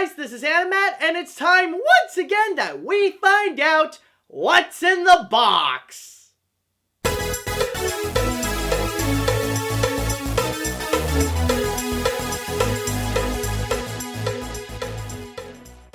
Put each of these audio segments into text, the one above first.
guys, this is Animat, and it's time once again that we find out what's in the box.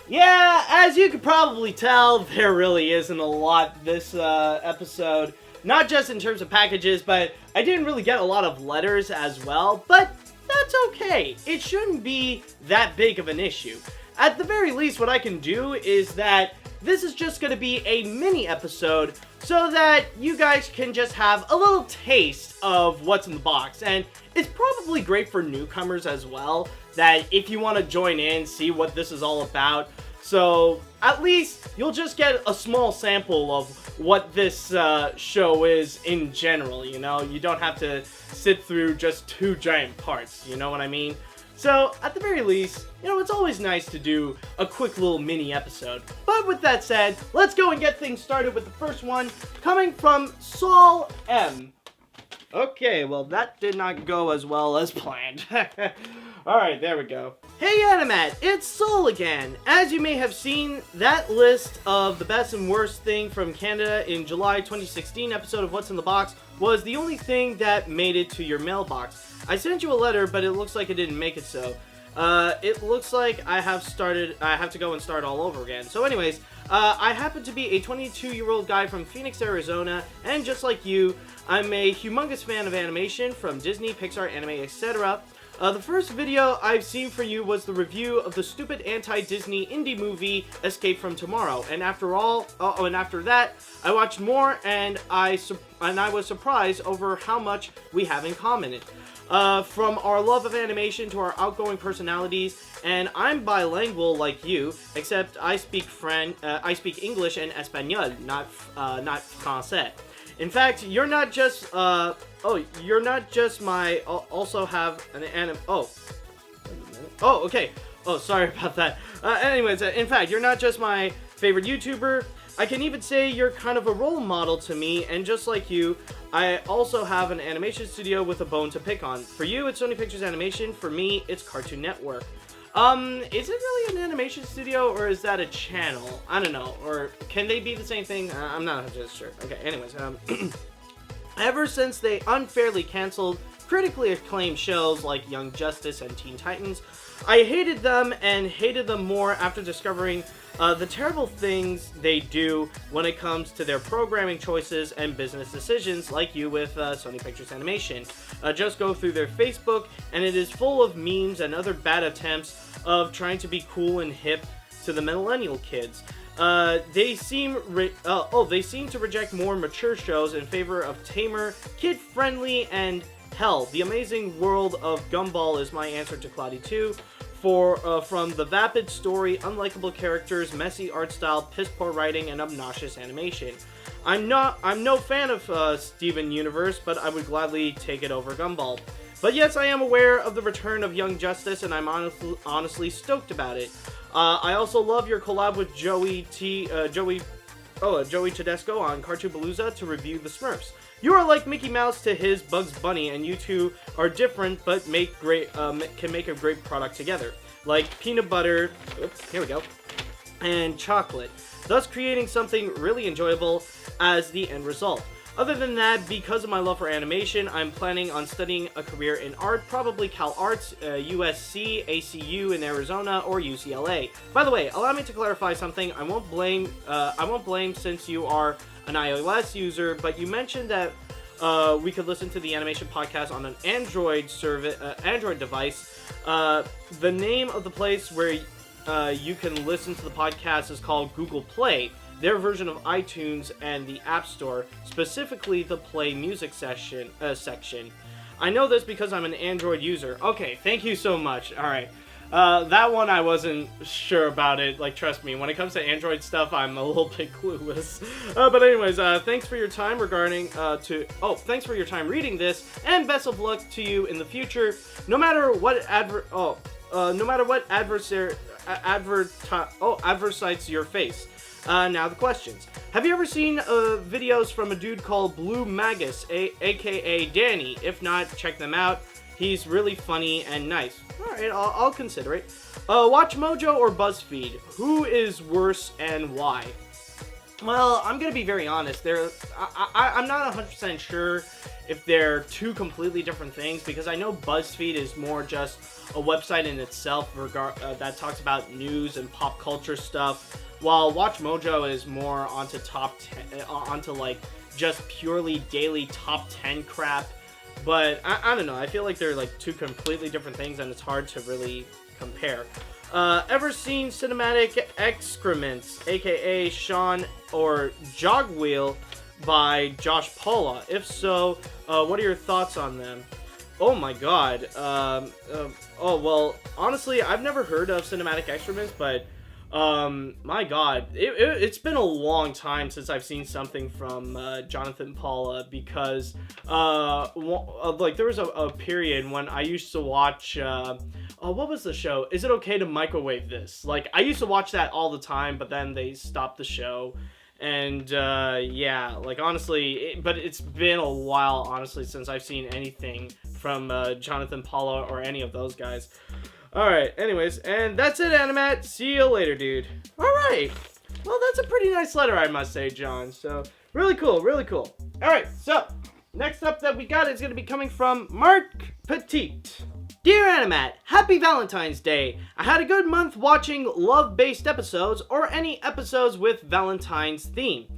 Yeah, as you can probably tell, there really isn't a lot this episode. Not just in terms of packages, but I didn't really get a lot of letters as well, but that's okay. It shouldn't be that big of an issue. At the very least, what I can do is that this is just going to be a mini episode so that you guys can just have a little taste of what's in the box. And it's probably great for newcomers as well, that if you want to join in, see what this is all about. So at least you'll just get a small sample of what this show is in general, you know? You don't have to sit through just two giant parts, you know what I mean? So, at the very least, you know, it's always nice to do a quick little mini episode. But with that said, let's go and get things started with the first one, coming from Saul M. Okay, well, that did not go as well as planned. Alright, there we go. Hey Animat, it's Saul again. As you may have seen, that list of the best and worst thing from Canada in July 2016 episode of What's in the Box was the only thing that made it to your mailbox. I sent you a letter, but it looks like it didn't make it so. It looks like I have to go and start all over again. So anyways, I happen to be a 22-year-old guy from Phoenix, Arizona, and just like you, I'm a humongous fan of animation from Disney, Pixar, anime, etc. The first video I've seen for you was the review of the stupid anti-Disney indie movie Escape from Tomorrow, and after that, I watched more, and I was surprised over how much we have in common. From our love of animation to our outgoing personalities, and I'm bilingual like you, except I speak English and Espanol, not Francais. In fact, you're not just my, also have an okay. Oh, sorry about that. Anyways, in fact, you're not just my favorite YouTuber. I can even say you're kind of a role model to me, and just like you, I also have an animation studio with a bone to pick on. For you, it's Sony Pictures Animation. For me, it's Cartoon Network. Is it really an animation studio, or is that a channel? I don't know. Or can they be the same thing? I'm not just sure. Okay, anyways, ever since they unfairly canceled critically acclaimed shows like Young Justice and Teen Titans, I hated them and hated them more after discovering the terrible things they do when it comes to their programming choices and business decisions, like you with Sony Pictures Animation. Just go through their Facebook, and it is full of memes and other bad attempts of trying to be cool and hip to the millennial kids. They seem to reject more mature shows in favor of tamer, kid-friendly, and hell, the amazing world of Gumball is my answer to Cloudy 2. From the vapid story, unlikable characters, messy art style, piss-poor writing, and obnoxious animation. I'm no fan of Steven Universe, but I would gladly take it over Gumball. But yes, I am aware of the return of Young Justice, and I'm honestly stoked about it. I also love your collab with Joey Tedesco on Cartoon Palooza to review the Smurfs. You are like Mickey Mouse to his Bugs Bunny, and you two are different, but can make a great product together. Like peanut butter, here we go, and chocolate, thus creating something really enjoyable as the end result. Other than that, because of my love for animation, I'm planning on studying a career in art, probably Cal Arts, USC, ACU in Arizona, or UCLA. By the way, allow me to clarify something. I won't blame since you are an iOS user, but you mentioned that we could listen to the animation podcast on an Android device. The name of the place where you can listen to the podcast is called Google Play. Their version of iTunes and the App Store, specifically the Play Music section. I know this because I'm an Android user. Okay, thank you so much. Alright. That one I wasn't sure about it. Like, trust me, when it comes to Android stuff, I'm a little bit clueless. But anyways, thanks for your time thanks for your time reading this, and best of luck to you in the future. No matter what adversites your face. Now the questions. Have you ever seen videos from a dude called Blue Magus, aka Danny? If not, check them out. He's really funny and nice. Alright, I'll consider it. Watch Mojo or BuzzFeed? Who is worse and why? Well, I'm going to be very honest. I'm not 100% sure if they're two completely different things, because I know BuzzFeed is more just a website in itself that talks about news and pop culture stuff, while Watch Mojo is more onto onto like just purely daily top 10 crap. But I don't know. I feel like they're like two completely different things, and it's hard to really compare. Ever seen Cinematic Excrements, aka Sean or Jogwheel by Josh Paula? If so, what are your thoughts on them? Oh my god. Oh, well, honestly, I've never heard of Cinematic Excrements, but my god, it's been a long time since I've seen something from Jonathan Paula, because like there was a period when I used to watch what was the show? Is It Okay to Microwave This? Like, I used to watch that all the time, but then they stopped the show. And yeah, like honestly, but it's been a while, honestly, since I've seen anything from Jonathan Paula or any of those guys. Alright, anyways, and that's it, Animat. See you later, dude. Alright, well, that's a pretty nice letter, I must say, John. So, really cool, really cool. Alright, so, next up that we got is going to be coming from Mark Petite. Dear Animat, happy Valentine's Day. I had a good month watching love-based episodes or any episodes with Valentine's theme.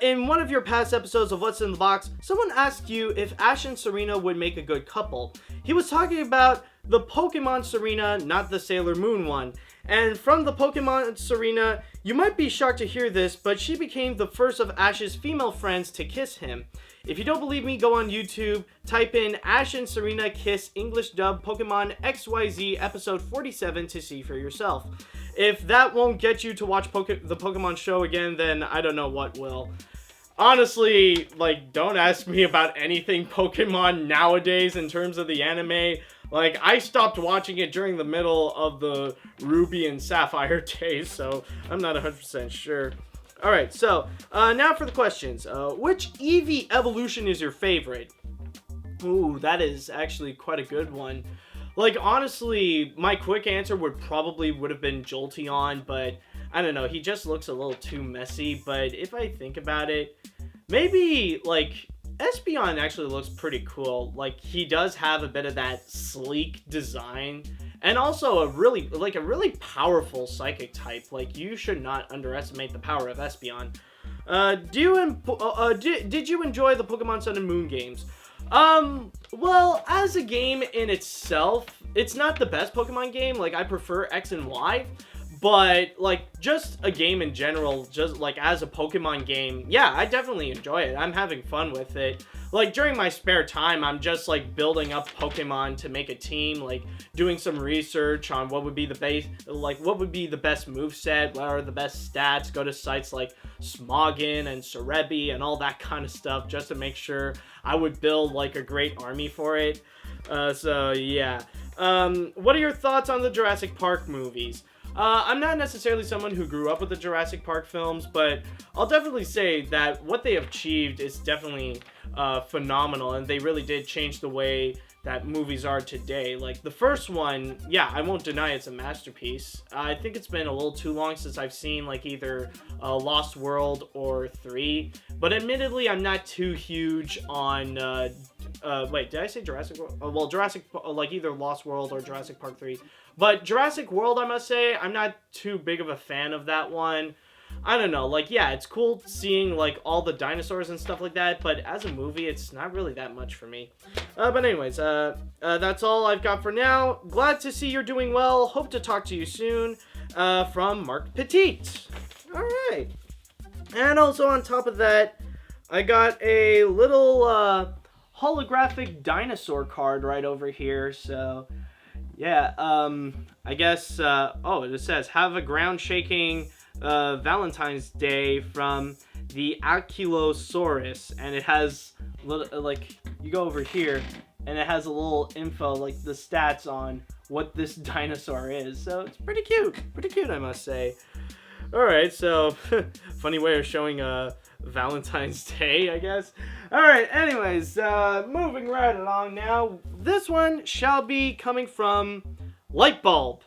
In one of your past episodes of What's in the Box, someone asked you if Ash and Serena would make a good couple. He was talking about the Pokemon Serena, not the Sailor Moon one. And from the Pokemon Serena, you might be shocked to hear this, but she became the first of Ash's female friends to kiss him. If you don't believe me, go on YouTube, type in Ash and Serena Kiss English Dub Pokemon XYZ episode 47 to see for yourself. If that won't get you to watch the Pokemon show again, then I don't know what will. Honestly, like, don't ask me about anything Pokemon nowadays in terms of the anime. Like, I stopped watching it during the middle of the Ruby and Sapphire days, so I'm not 100% sure. Alright, so, now for the questions. Which Eevee evolution is your favorite? Ooh, that is actually quite a good one. Like, honestly, my quick answer would have been Jolteon, but I don't know, he just looks a little too messy. But if I think about it, maybe, like, Espeon actually looks pretty cool. Like, he does have a bit of that sleek design, and also a really powerful psychic type. Like, you should not underestimate the power of Espeon. Did you enjoy the Pokemon Sun and Moon games? Well, as a game in itself, it's not the best Pokemon game. Like, I prefer X and Y, but, like, just a game in general, just, like, as a Pokemon game, yeah, I definitely enjoy it. I'm having fun with it. Like, during my spare time, I'm just, like, building up Pokemon to make a team, like, doing some research on what would be the best moveset, what are the best stats, go to sites like Smoggin and Cerebi and all that kind of stuff, just to make sure I would build, like, a great army for it. So, yeah. What are your thoughts on the Jurassic Park movies? I'm not necessarily someone who grew up with the Jurassic Park films, but I'll definitely say that what they have achieved is definitely phenomenal, and they really did change the way that movies are today. Like, the first one, yeah, I won't deny it's a masterpiece. I think it's been a little too long since I've seen, like, either Lost World or 3, but admittedly, I'm not too huge on, wait, did I say Jurassic World? Well, like, either Lost World or Jurassic Park 3. But Jurassic World, I must say, I'm not too big of a fan of that one. I don't know, like, yeah, it's cool seeing, like, all the dinosaurs and stuff like that, but as a movie, it's not really that much for me. But anyways, that's all I've got for now. Glad to see you're doing well. Hope to talk to you soon. From Mark Petite. Alright. And also on top of that, I got a little, holographic dinosaur card right over here, so... yeah, I guess, oh, it says, have a ground-shaking Valentine's Day from the Ankylosaurus, and it has, like, you go over here, and it has a little info, like, the stats on what this dinosaur is, so it's pretty cute, I must say. Alright, so, funny way of showing Valentine's Day, I guess. Alright, anyways, moving right along now. This one shall be coming from Lightbulb.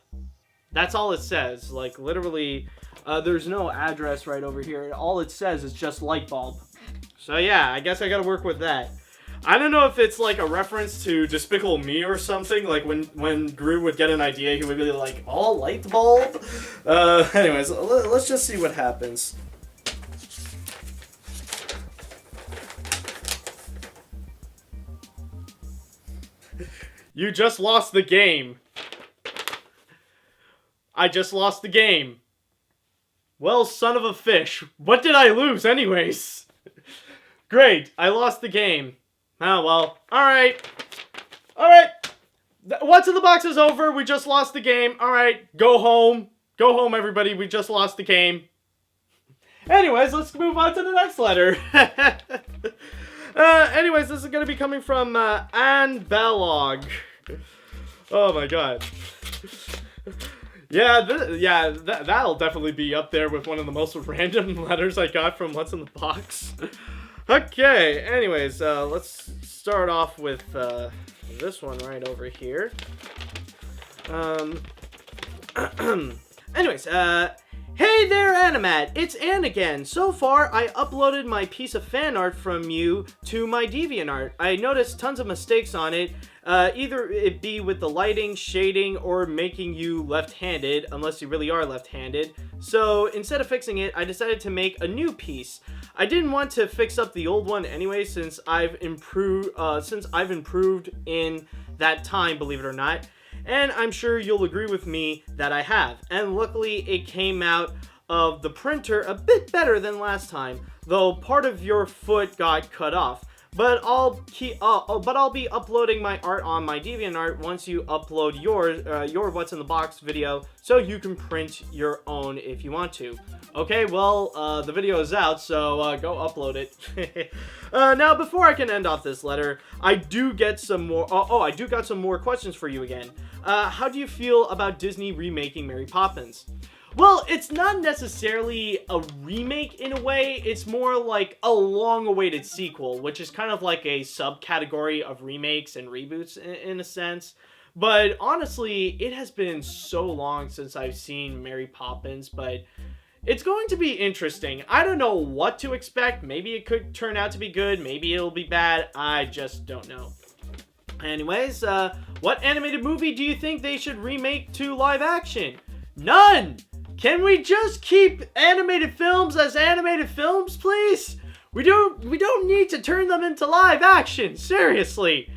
That's all it says. Like, literally, there's no address right over here. All it says is just Lightbulb. So yeah, I guess I gotta work with that. I don't know if it's like a reference to Despicable Me or something. Like when Gru would get an idea, he would be like, "Oh, light bulb." Anyways, let's just see what happens. You just lost the game. I just lost the game. Well, son of a fish. What did I lose anyways? Great, I lost the game. Oh, well. Alright. Alright. What's in the box is over. We just lost the game. Alright, go home. Go home, everybody. We just lost the game. Anyways, let's move on to the next letter. Anyways, this is going to be coming from Anne Bellog. Oh, my God. Yeah, that'll definitely be up there with one of the most random letters I got from What's in the Box. Okay, anyways, let's start off with this one right over here. Anyways, hey there, Animat! It's Ann again. So far, I uploaded my piece of fan art from you to my DeviantArt. I noticed tons of mistakes on it, either it be with the lighting, shading, or making you left-handed, unless you really are left-handed. So instead of fixing it, I decided to make a new piece. I didn't want to fix up the old one anyway, since I've improved in that time, believe it or not. And I'm sure you'll agree with me that I have. And luckily, it came out of the printer a bit better than last time, though part of your foot got cut off. But I'll be uploading my art on my DeviantArt once you upload your What's in the Box video, so you can print your own if you want to. Okay, well, the video is out, so go upload it. Now, before I can end off this letter, I do get some more. I do got some more questions for you again. How do you feel about Disney remaking Mary Poppins? Well, it's not necessarily a remake in a way, it's more like a long-awaited sequel, which is kind of like a subcategory of remakes and reboots in a sense. But honestly, it has been so long since I've seen Mary Poppins, but it's going to be interesting. I don't know what to expect. Maybe it could turn out to be good, maybe it'll be bad, I just don't know. Anyways, what animated movie do you think they should remake to live action? None! Can we just keep animated films as animated films, please? We don't need to turn them into live action, seriously.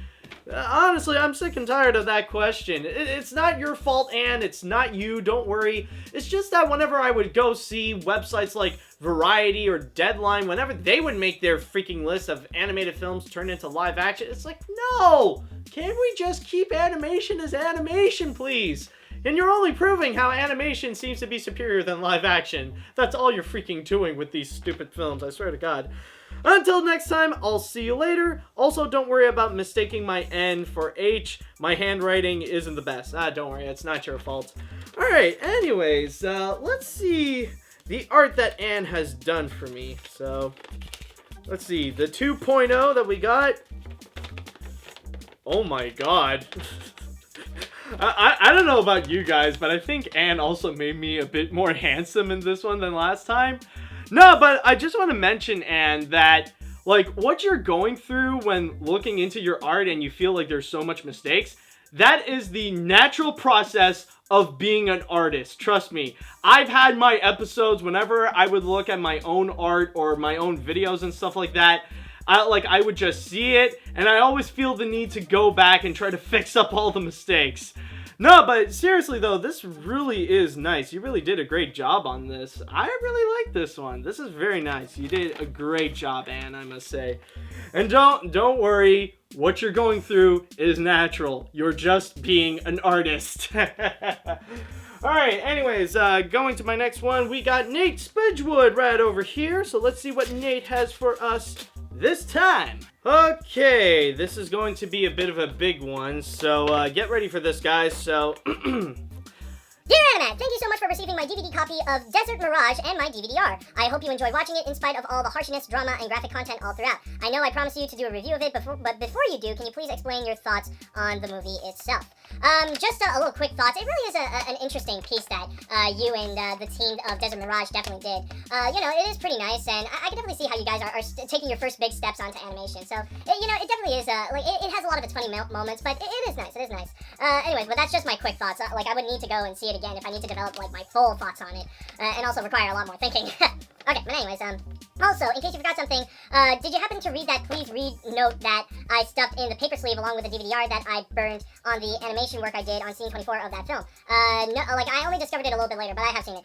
Honestly, I'm sick and tired of that question. It's not your fault, Anne. It's not you. Don't worry. It's just that whenever I would go see websites like Variety or Deadline, whenever they would make their freaking list of animated films turned into live action, it's like, no! Can we just keep animation as animation, please? And you're only proving how animation seems to be superior than live action. That's all you're freaking doing with these stupid films, I swear to God. Until next time, I'll see you later. Also, don't worry about mistaking my N for H. My handwriting isn't the best. Don't worry, it's not your fault. Alright, anyways, let's see the art that Anne has done for me. So, let's see, the 2.0 that we got. Oh my God. I don't know about you guys, but I think Anne also made me a bit more handsome in this one than last time. No, but I just want to mention, Anne, that, like, what you're going through when looking into your art and you feel like there's so much mistakes, that is the natural process of being an artist. Trust me. I've had my episodes whenever I would look at my own art or my own videos and stuff like that. I would just see it, and I always feel the need to go back and try to fix up all the mistakes. No, but seriously though, this really is nice. You really did a great job on this. I really like this one. This is very nice. You did a great job, Anne, I must say. And don't worry, what you're going through is natural. You're just being an artist. Alright, anyways, going to my next one, we got Nate Spidgewood right over here. So let's see what Nate has for us this time. Okay, this is going to be a bit of a big one, so get ready for this, guys. So Dear Animat, thank you so much for receiving my DVD copy of Desert Mirage and my DVD-R. I hope you enjoy watching it in spite of all the harshness, drama, and graphic content all throughout. I know I promised you to do a review of it, but before you do, can you please explain your thoughts on the movie itself? Just a little quick thoughts. It really is an interesting piece that you and the team of Desert Mirage definitely did. It is pretty nice, and I can definitely see how you guys are taking your first big steps onto animation. So, it definitely is, it has a lot of its funny moments, but it is nice. It is nice. Anyways, but that's just my quick thoughts. I would need to go and see it again if I need to develop, my full thoughts on it, and also require a lot more thinking. Okay, but anyways, also, in case you forgot something, did you happen to read that please read note that I stuffed in the paper sleeve along with the DVD-R that I burned on the animation work I did on scene 24 of that film? No, I only discovered it a little bit later, but I have seen it.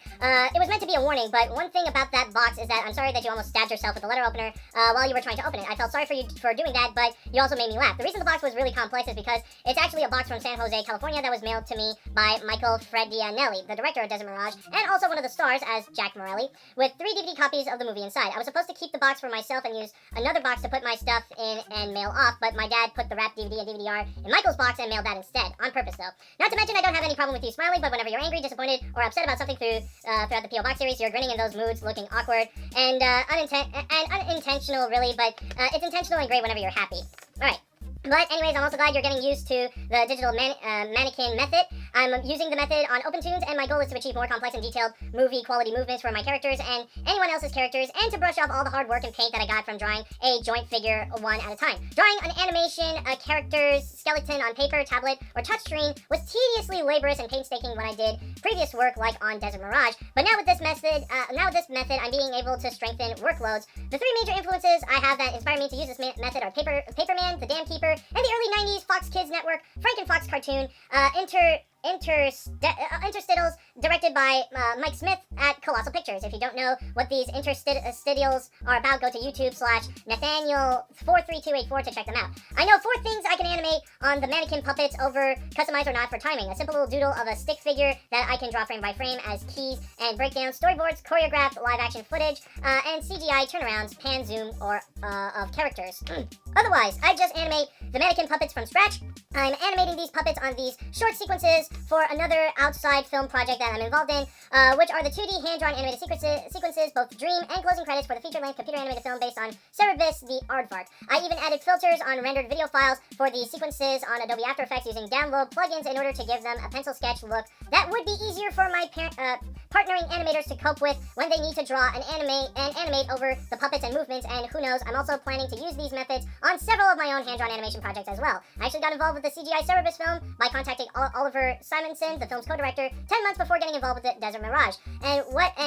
It was meant to be a warning, but one thing about that box is that I'm sorry that you almost stabbed yourself with the letter opener while you were trying to open it. I felt sorry for you for doing that, but you also made me laugh. The reason the box was really complex is because it's actually a box from San Jose, California that was mailed to me by Michael Fredianelli, the director of Desert Mirage, and also one of the stars as Jack Morelli, with 3 DVD copies of the movie inside. I was supposed to keep the box for myself and use another box to put my stuff in and mail off, but my dad put the wrapped DVD and DVD-R in Michael's box and mailed that instead, on purpose though. Not to mention I don't have any problem with you smiling, but whenever you're angry, disappointed, or upset about something throughout the P.O. Box series, you're grinning in those moods, looking awkward, and unintentional really, but it's intentional and great whenever you're happy. Alright. But anyways, I'm also glad you're getting used to the digital mannequin method. I'm using the method on OpenTunes, and my goal is to achieve more complex and detailed movie-quality movements for my characters and anyone else's characters, and to brush off all the hard work and paint that I got from drawing a joint figure one at a time. Drawing an animation, a character's skeleton on paper, tablet, or touchscreen was tediously laborious and painstaking when I did previous work like on Desert Mirage, but now with this method, I'm being able to strengthen workloads. The 3 major influences I have that inspired me to use this method are Paperman, The Dam Keeper, and the early 90s Fox Kids Network, Frank and Fox cartoon, Interstitials, directed by Mike Smith at Colossal Pictures. If you don't know what these interstitials are about, go to YouTube/Nathaniel43284 to check them out. I know 4 things I can animate on the mannequin puppets over customized or not for timing. A simple little doodle of a stick figure that I can draw frame by frame as keys and breakdowns, storyboards, choreographed live action footage, and CGI turnarounds, pan, zoom, or of characters. Otherwise, I just animate the mannequin puppets from scratch. I'm animating these puppets on these short sequences for another outside film project that I'm involved in, which are the 2D hand-drawn animated sequences, both dream and closing credits for the feature-length computer-animated film based on Cerebus the Aardvark. I even added filters on rendered video files for the sequences on Adobe After Effects using download plugins in order to give them a pencil sketch look that would be easier for my partnering animators to cope with when they need to draw and animate over the puppets and movements, and who knows, I'm also planning to use these methods on several of my own hand-drawn animation projects as well. I actually got involved with the CGI Cerebus film by contacting Oliver Simonson, the film's co-director, 10 months before getting involved with the Desert Mirage. And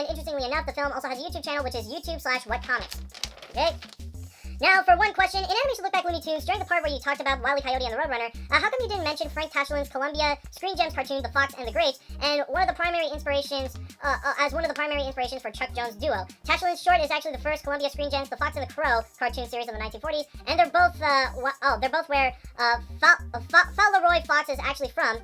interestingly enough, the film also has a YouTube channel, which is YouTube/WhatComics. Okay. Now, for one question, in Animation Look Back Looney Tunes, during the part where you talked about Wile E. Coyote and the Roadrunner, how come you didn't mention Frank Tashlon's Columbia Screen Gems cartoon, The Fox and the Grapes, and one of the primary inspirations, for Chuck Jones' duo? Tashlon's short is actually the first Columbia Screen Gems, The Fox and the Crow cartoon series of the 1940s, and they're both where Fauntleroy Fox is actually from,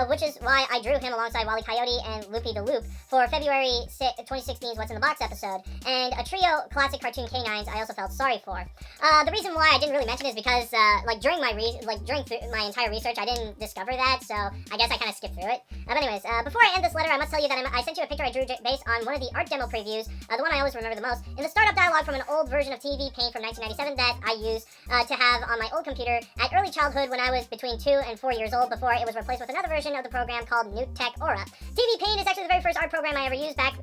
which is why I drew him alongside Wile E. Coyote and Loopy the Loop for February 2016's What's in the Box episode, and a trio classic cartoon canines I also felt sorry for. The reason why I didn't really mention it is because, during my entire research, I didn't discover that, so I guess I kind of skipped through it. But anyways, before I end this letter, I must tell you that I sent you a picture I drew based on one of the art demo previews, the one I always remember the most, in the startup dialogue from an old version of TV Paint from 1997 that I used to have on my old computer at early childhood when I was between 2 and 4 years old, before it was replaced with another version of the program called Newt Tech Aura. TV Paint is actually the very first art program I ever used. Back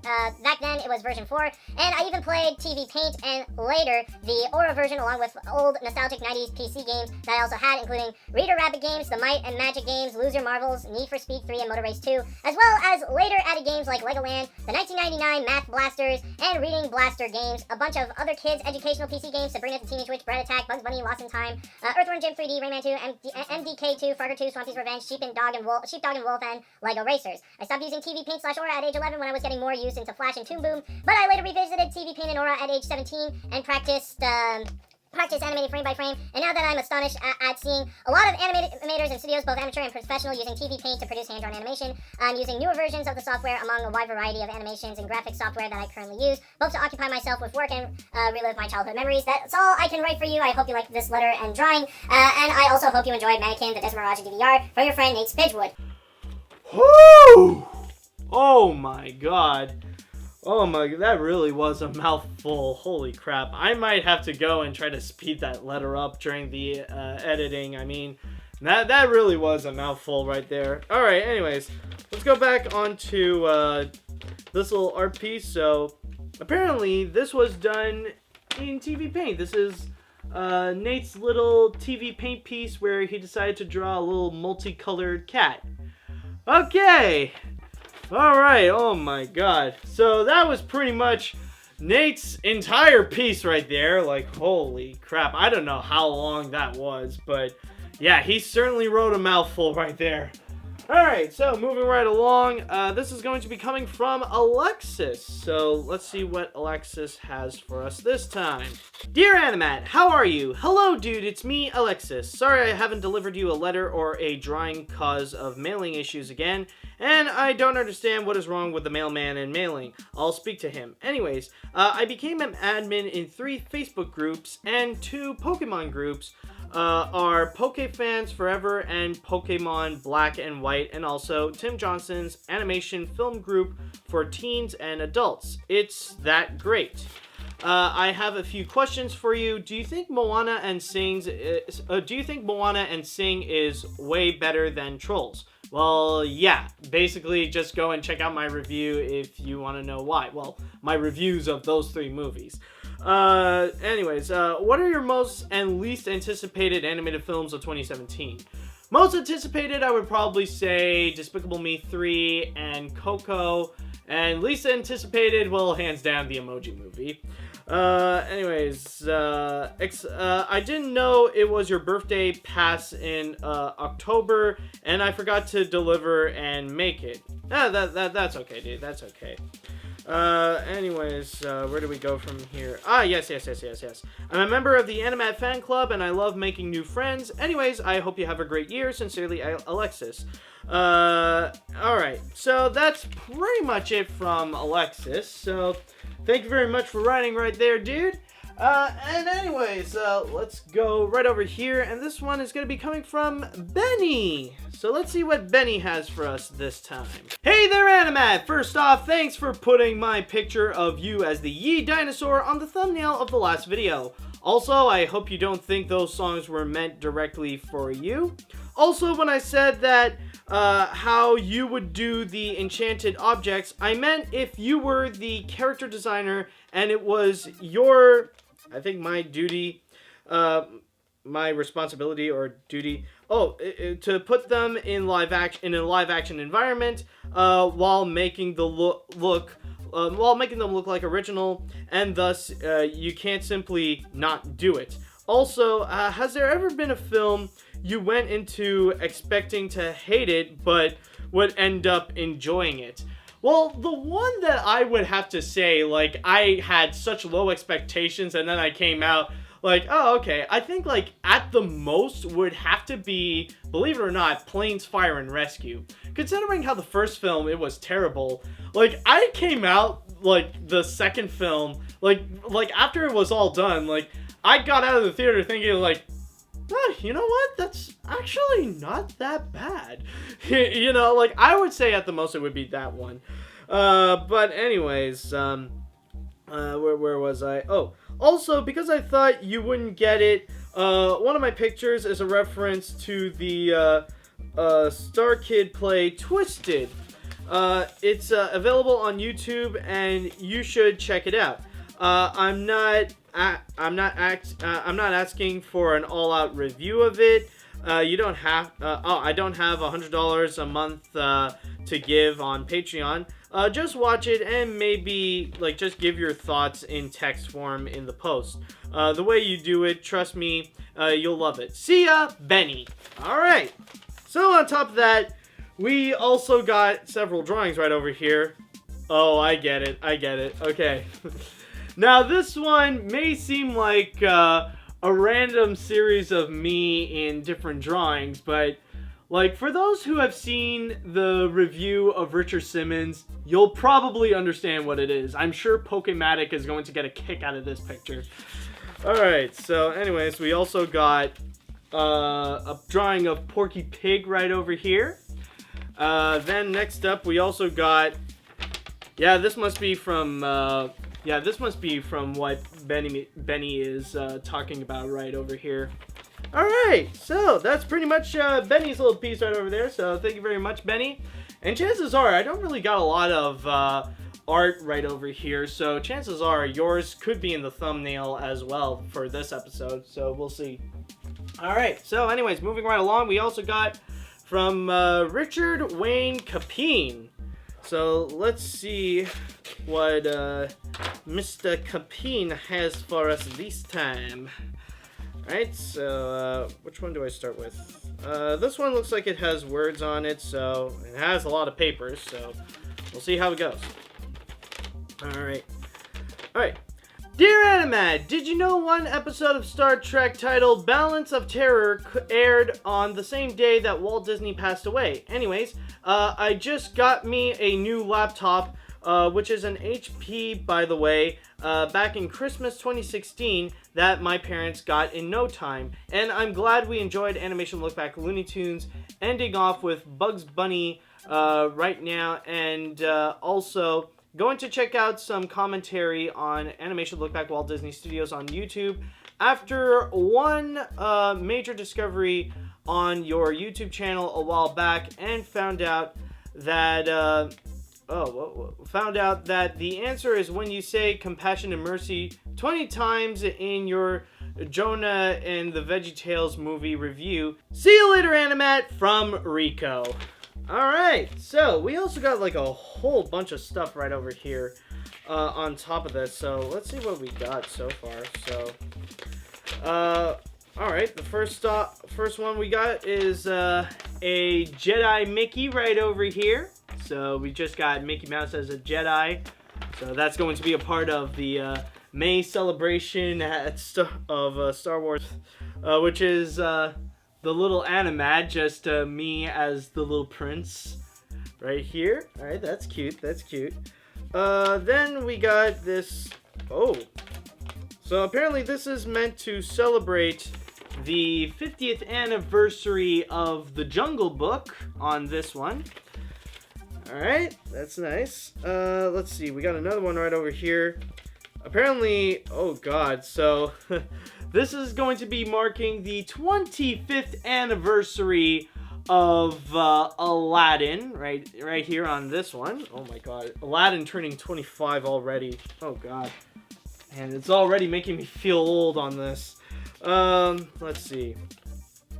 then, it was version 4, and I even played TV Paint and later the Aura version along with old nostalgic 90s PC games that I also had, including Reader Rabbit games, the Might and Magic games, Loser Marvels, Need for Speed 3, and Motor Race 2, as well as later added games like Legoland, the 1999 Math Blasters, and Reading Blaster games, a bunch of other kids' educational PC games, Sabrina the Teenage Witch, Bread Attack, Bugs Bunny, Lost in Time, Earthworm Jim 3D, Rayman 2, MDK 2, Frogger 2, Swampy's Revenge, Sheepdog and Wolf, and Lego Racers. I stopped using TV Paint /Aura at age 11 when I was getting more use into Flash and Toon Boom, but I later revisited TV Paint and Aura at age 17 and practiced animating frame by frame, and now that I'm astonished at seeing a lot of animators and studios, both amateur and professional, using TV Paint to produce hand-drawn animation, I'm using newer versions of the software among a wide variety of animations and graphics software that I currently use, both to occupy myself with work and relive my childhood memories. That's all I can write for you. I hope you liked this letter and drawing, and I also hope you enjoyed Mannequin, the Desert Mirage, and DVR from your friend Nate Spidgewood. Whoo! Oh my god. Oh my, that really was a mouthful. Holy crap. I might have to go and try to speed that letter up during the editing. I mean, that really was a mouthful right there. Alright, anyways, let's go back onto this little art piece. So, apparently, this was done in TV Paint. This is Nate's little TV Paint piece where he decided to draw a little multicolored cat. Okay. Alright, oh my god. So that was pretty much Nate's entire piece right there. Like, holy crap. I don't know how long that was, but yeah, he certainly wrote a mouthful right there. Alright, so moving right along, this is going to be coming from Alexis. So let's see what Alexis has for us this time. Dear Animat, how are you? Hello dude, it's me, Alexis. Sorry I haven't delivered you a letter or a drawing cause of mailing issues again, and I don't understand what is wrong with the mailman and mailing. I'll speak to him. Anyways, I became an admin in 3 Facebook groups and 2 Pokemon groups. Are PokeFans Forever and Pokemon Black and White, and also Tim Johnson's animation film group for teens and adults. It's that great. I have a few questions for you. Do you think Moana and Sing is way better than Trolls? Well, yeah. Basically, just go and check out my review if you want to know why. Well, my reviews of those 3 movies. Anyways, what are your most and least anticipated animated films of 2017? Most anticipated, I would probably say Despicable Me 3 and Coco. And least anticipated, well, hands down, the Emoji Movie. Anyways, I didn't know it was your birthday pass in, October, and I forgot to deliver and make it. That's okay, dude, that's okay. Anyways, where do we go from here? Yes. I'm a member of the Animat fan club, and I love making new friends. Anyways, I hope you have a great year. Sincerely, Alexis. Alright, so that's pretty much it from Alexis. So, thank you very much for writing right there, dude. And anyways, let's go right over here, and this one is going to be coming from Benny. So let's see what Benny has for us this time. Hey there, Animat! First off, thanks for putting my picture of you as the Yee dinosaur on the thumbnail of the last video. Also, I hope you don't think those songs were meant directly for you. Also, when I said that, how you would do the enchanted objects, I meant if you were the character designer and it was your... I think my duty, my responsibility or duty, to put them in a live action environment, while making them look like original, and thus you can't simply not do it. Also, has there ever been a film you went into expecting to hate it, but would end up enjoying it? Well, the one that I would have to say, like, I had such low expectations and then I came out like, oh, okay. I think, like, at the most would have to be, believe it or not, Planes, Fire, and Rescue. Considering how the first film, it was terrible, like, I came out, like, the second film, like after it was all done, like, I got out of the theater thinking, like, oh, you know what? That's actually not that bad. You know, like, I would say at the most it would be that one. But anyways, where was I? Oh, also, because I thought you wouldn't get it, one of my pictures is a reference to the, Star Kid play Twisted. It's, available on YouTube, and you should check it out. I'm not asking for an all-out review of it. You don't have. I don't have $100 a month to give on Patreon. Just watch it and maybe just give your thoughts in text form in the post. The way you do it, trust me, you'll love it. See ya, Benny. All right. So on top of that, we also got several drawings right over here. Oh, I get it. Okay. Now, this one may seem like a random series of me in different drawings, but, for those who have seen the review of Richard Simmons, you'll probably understand what it is. I'm sure Pokematic is going to get a kick out of this picture. Alright, so anyways, we also got a drawing of Porky Pig right over here. Then next up, we also got. Yeah, this must be from. This must be from what Benny is talking about right over here. All right, so that's pretty much Benny's little piece right over there. So thank you very much, Benny. And chances are, I don't really got a lot of art right over here. So chances are yours could be in the thumbnail as well for this episode. So we'll see. All right, so anyways, moving right along, we also got from Richard Wayne Capine. So let's see what Mr. Capine has for us this time. Alright, so which one do I start with? This one looks like it has words on it, so it has a lot of papers, so we'll see how it goes. Alright. Dear Animad, did you know one episode of Star Trek titled Balance of Terror aired on the same day that Walt Disney passed away? Anyways, I just got me a new laptop, which is an HP, by the way, back in Christmas 2016 that my parents got in no time. And I'm glad we enjoyed Animation Look Back Looney Tunes, ending off with Bugs Bunny right now, and also going to check out some commentary on Animation Look Back Walt Disney Studios on YouTube after one major discovery on your YouTube channel a while back, and found out that the answer is when you say compassion and mercy 20 times in your Jonah and the VeggieTales movie review. See you later, Animat, from Rico. Alright, so we also got like a whole bunch of stuff right over here on top of this. So let's see what we got so far. So, alright, the first one we got is a Jedi Mickey right over here. So we just got Mickey Mouse as a Jedi. So that's going to be a part of the May celebration of Star Wars, which is the little Animad, just me as the little prince right here. Alright, that's cute, that's cute. Then we got this, so apparently this is meant to celebrate the 50th anniversary of The Jungle Book on this one. Alright, that's nice. Let's see, we got another one right over here. Apparently, oh god, so this is going to be marking the 25th anniversary of Aladdin, right here on this one. Oh my god, Aladdin turning 25 already. Oh god, and it's already making me feel old on this. Let's see.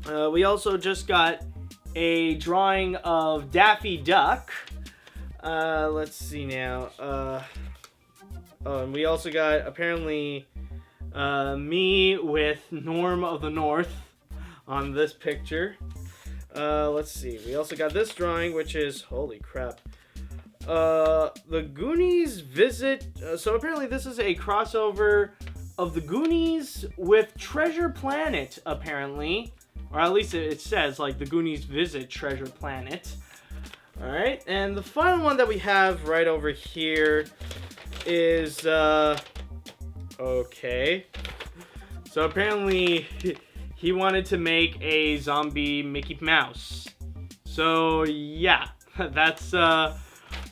We also just got a drawing of Daffy Duck. Let's see now. And we also got, apparently, me with Norm of the North on this picture. Let's see. We also got this drawing, which is, holy crap. The Goonies visit. So apparently this is a crossover of the Goonies with Treasure Planet, apparently. Or at least it says, like, the Goonies visit Treasure Planet. Alright, and the final one that we have right over here is, okay. So apparently he wanted to make a zombie Mickey Mouse. So yeah, that's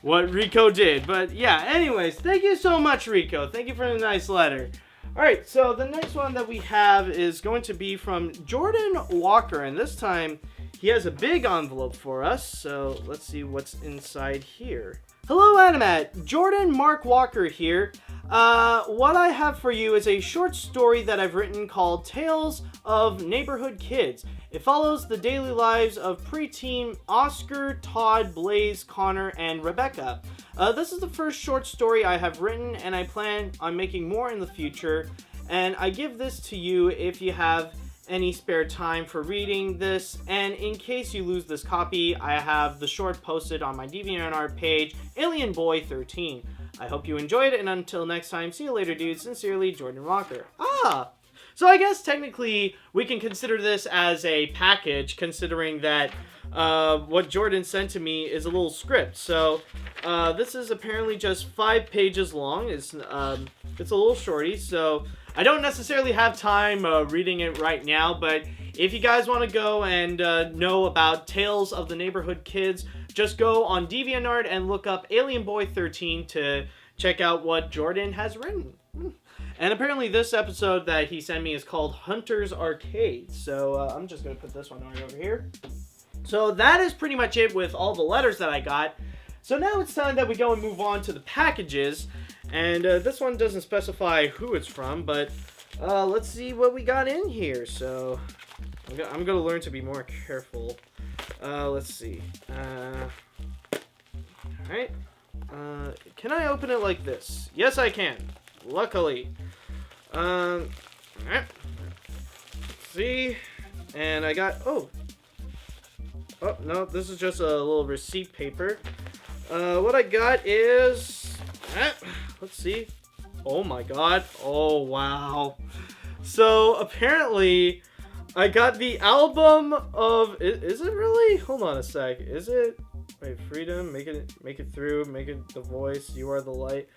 what Rico did. But yeah, anyways, thank you so much, Rico. Thank you for the nice letter. Alright, so the next one that we have is going to be from Jordan Walker, and this time he has a big envelope for us, so let's see what's inside here. Hello, Animat. Jordan Mark Walker here. What I have for you is a short story that I've written called Tales of Neighborhood Kids. It follows the daily lives of preteen Oscar, Todd, Blaze, Connor, and Rebecca. This is the first short story I have written, and I plan on making more in the future. And I give this to you if you have any spare time for reading this, and in case you lose this copy, I have the short posted on my DeviantArt page, Alien Boy 13. I hope you enjoyed it, and until next time, see you later, dude. Sincerely, Jordan Walker. So I guess technically we can consider this as a package, considering that what Jordan sent to me is a little script. So this is apparently just 5 pages long. It's a little shorty, so I don't necessarily have time reading it right now, but if you guys want to go and know about Tales of the Neighborhood Kids, just go on DeviantArt and look up Alien Boy 13 to check out what Jordan has written. And apparently this episode that he sent me is called Hunter's Arcade. So I'm just going to put this one right over here. So that is pretty much it with all the letters that I got. So now it's time that we go and move on to the packages. And this one doesn't specify who it's from, but let's see what we got in here. So I'm going to learn to be more careful. Let's see. Alright. Can I open it like this? Yes, I can. Luckily. Alright. See? And I got... Oh, no, this is just a little receipt paper. What I got is... let's see. Oh my god. Oh, wow. So, apparently, I got the album of... Is it really? Hold on a sec. Is it... Wait, Freedom, make it through, make it the voice, you are the light.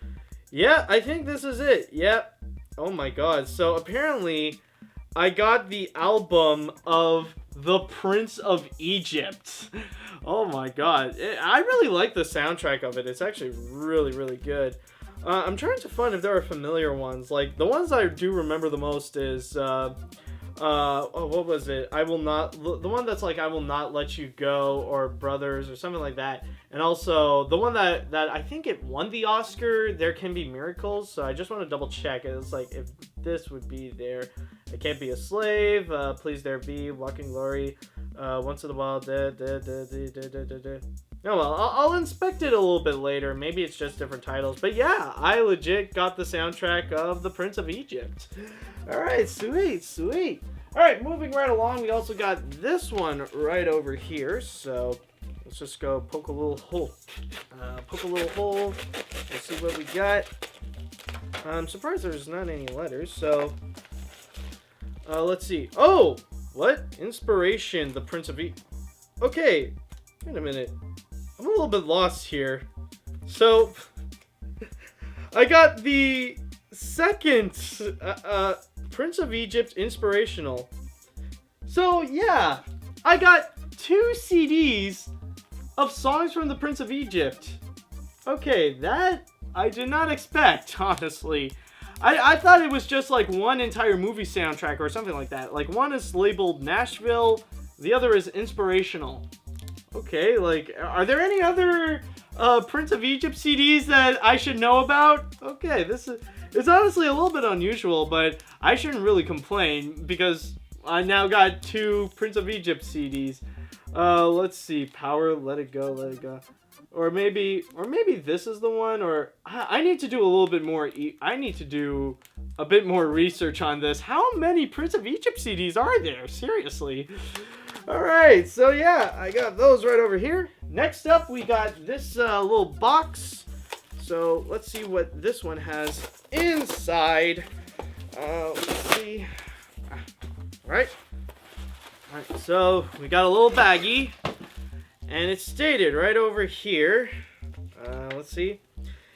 Yeah, I think this is it. Yep. Oh my god. So apparently I got the album of The Prince of Egypt. Oh my god. I really like the soundtrack of it. It's actually really, really good. I'm trying to find if there are familiar ones. Like, the ones I do remember the most is, what was it? The one that's like, I Will Not Let You Go, or Brothers, or something like that. And also, the one that I think it won the Oscar, There Can Be Miracles. So I just want to double check. It's like, if this would be there. I Can't Be a Slave, Please There Be, Walking Glory, Once in a While, Oh well, I'll inspect it a little bit later. Maybe it's just different titles. But yeah, I legit got the soundtrack of The Prince of Egypt. Alright, sweet, sweet. Alright, moving right along, we also got this one right over here. So, let's just go poke a little hole. Let's see what we got. I'm surprised there's not any letters, so... let's see. Oh! What? Inspiration, The Prince of Egypt. Okay, wait a minute. I'm a little bit lost here. So, I got the second Prince of Egypt inspirational. So, yeah, I got 2 CDs of songs from the Prince of Egypt. Okay, that I did not expect, honestly. I thought it was just like one entire movie soundtrack or something like that. Like, one is labeled Nashville, the other is inspirational. Okay, like, are there any other Prince of Egypt CDs that I should know about? Okay, it's honestly a little bit unusual, but I shouldn't really complain because I now got 2 Prince of Egypt CDs. Let's see, Power, Let It Go, Let It Go. Or maybe this is the one, or I need to do a little bit more, I need to do a bit more research on this. How many Prince of Egypt CDs are there? Seriously. Alright, so yeah, I got those right over here. Next up, we got this little box. So, let's see what this one has inside. Let's see. Alright, so we got a little baggie. And it's stated right over here. Let's see.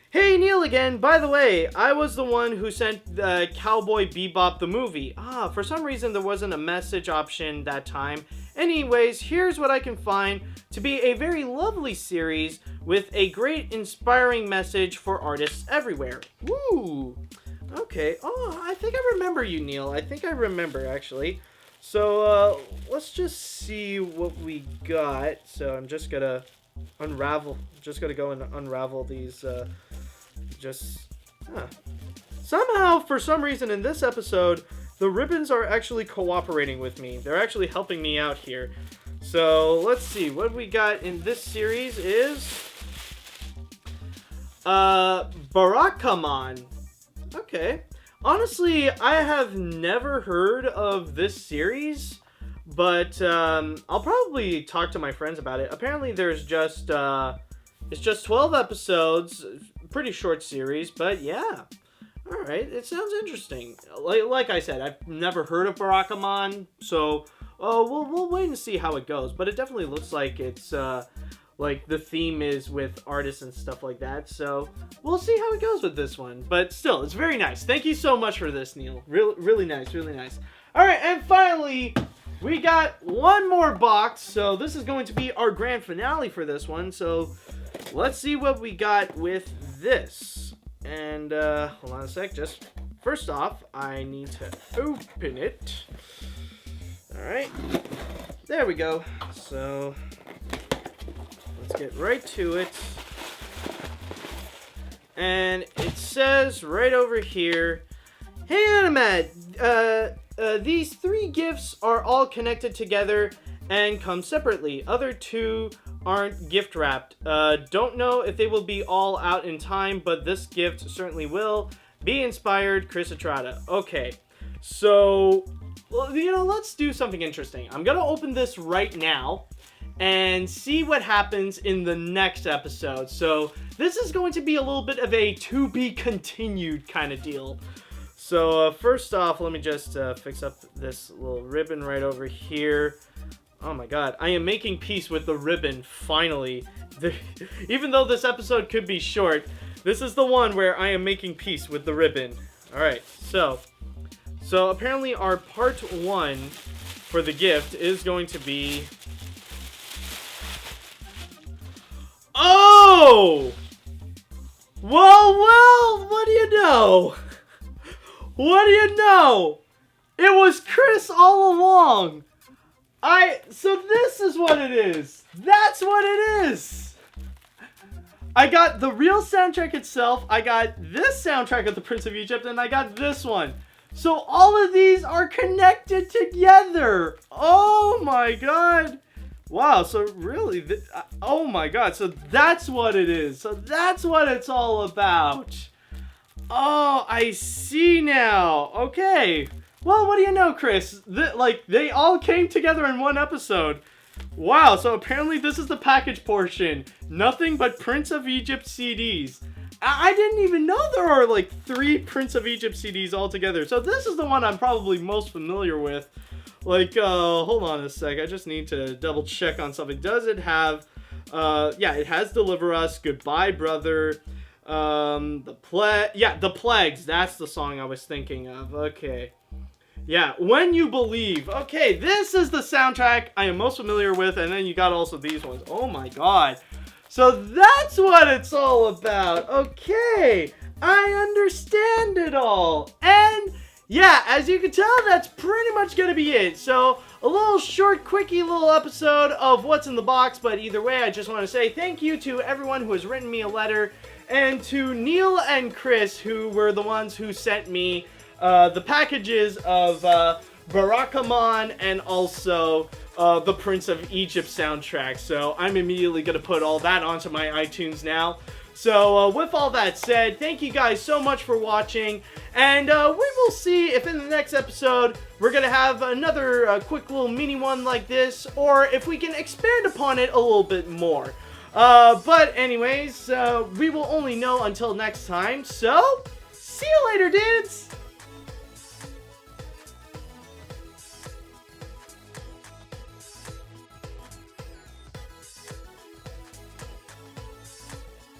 Hey, Neil again. By the way, I was the one who sent the Cowboy Bebop the movie. For some reason there wasn't a message option that time. Anyways, here's what I can find to be a very lovely series with a great inspiring message for artists everywhere. Woo! Okay. Oh, I think I remember you, Neil. I think I remember, actually. So, let's just see what we got. So, I'm just gonna go and unravel these, Somehow, for some reason in this episode, the ribbons are actually cooperating with me. They're actually helping me out here. So, let's see. What we got in this series is... Barakamon. Okay. Honestly, I have never heard of this series, but I'll probably talk to my friends about it. Apparently, there's just it's just 12 episodes, pretty short series, but yeah. All right, it sounds interesting. Like I said, I've never heard of Barakamon, so we'll wait and see how it goes. But it definitely looks like it's like the theme is with artists and stuff like that, so we'll see how it goes with this one. But still, it's very nice. Thank you so much for this, Neil. Really nice, really nice. All right, and finally, we got one more box, so this is going to be our grand finale for this one. So let's see what we got with this. And hold on a sec, just first off, I need to open it. Alright, there we go. So let's get right to it. And it says right over here, "Hey Animad, these 3 gifts are all connected together and come separately. Other 2 aren't gift wrapped. Don't know if they will be all out in time, but this gift certainly will. Be inspired, Chris Estrada." Okay, so, well, let's do something interesting. I'm gonna open this right now and see what happens in the next episode. So this is going to be a little bit of a to be continued kind of deal. So first off, let me just fix up this little ribbon right over here. Oh my god, I am making peace with the ribbon, finally. Even though this episode could be short, this is the one where I am making peace with the ribbon. Alright, so apparently our part 1 for the gift is going to be... Oh! Well, what do you know? What do you know? It was Chris all along. So this is what it is. That's what it is. I got the real soundtrack itself. I got this soundtrack of the Prince of Egypt, and I got this one. So all of these are connected together. Oh my god. Wow, so really, oh my god, so that's what it is. So that's what it's all about. Oh, I see now. Okay. Well, what do you know, Chris? They all came together in one episode. Wow, so apparently this is the package portion. Nothing but Prince of Egypt CDs. I didn't even know there are like 3 Prince of Egypt CDs all together. So this is the one I'm probably most familiar with. Like, hold on a sec. I just need to double check on something. Does it have, yeah, it has Deliver Us, Goodbye Brother, The Plagues. That's the song I was thinking of. Okay. Yeah, When You Believe. Okay, this is the soundtrack I am most familiar with, and then you got also these ones. Oh my god. So that's what it's all about. Okay, I understand it all. And yeah, as you can tell, that's pretty much gonna be it. So a little short, quickie little episode of what's in the box, but either way, I just want to say thank you to everyone who has written me a letter, and to Neil and Chris, who were the ones who sent me the packages of Barakamon and also the Prince of Egypt soundtrack. So I'm immediately going to put all that onto my iTunes now. So with all that said, thank you guys so much for watching, and we will see if in the next episode we're going to have another quick little mini one like this, or if we can expand upon it a little bit more. But anyways, we will only know until next time, so see you later, dudes!